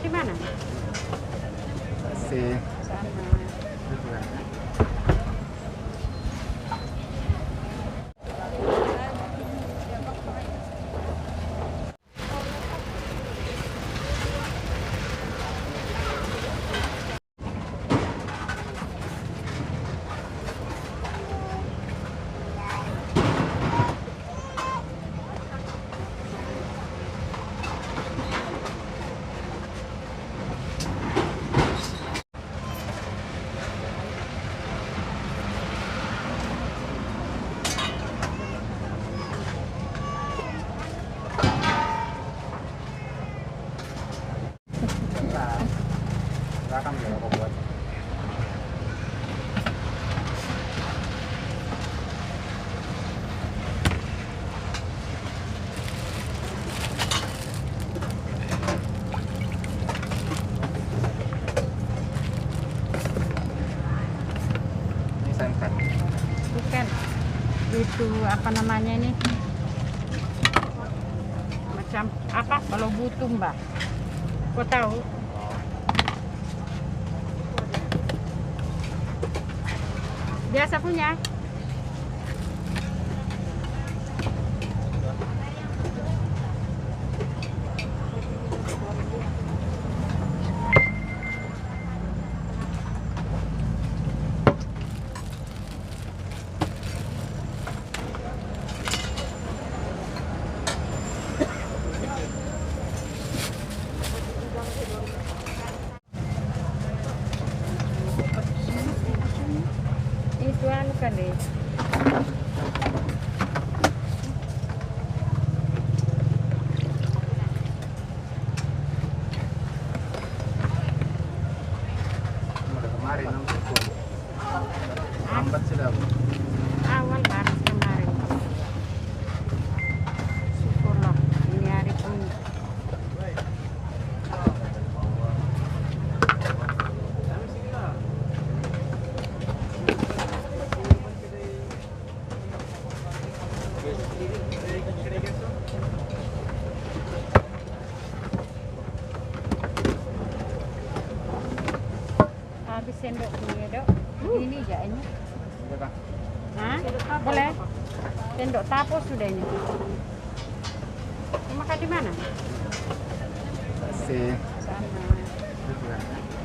di mana? Masih. Sana. Belakang ya aku buat. Ini santan. Bukan. Itu apa namanya ini? Macam apa? Kalau butung, Mbak. Kau tahu? Biasa punya. Itu anu kali. Udah kemarin nunggu. Lambat sudah. Awal baru kemarin. Syukurlah ini hari pun. Habis sendok punya dok. Ini aja ini. Udah, Bang. Hah? Boleh? Sendok tapo sudah ini. Makan di mana? Masih. Sana. Itu kan.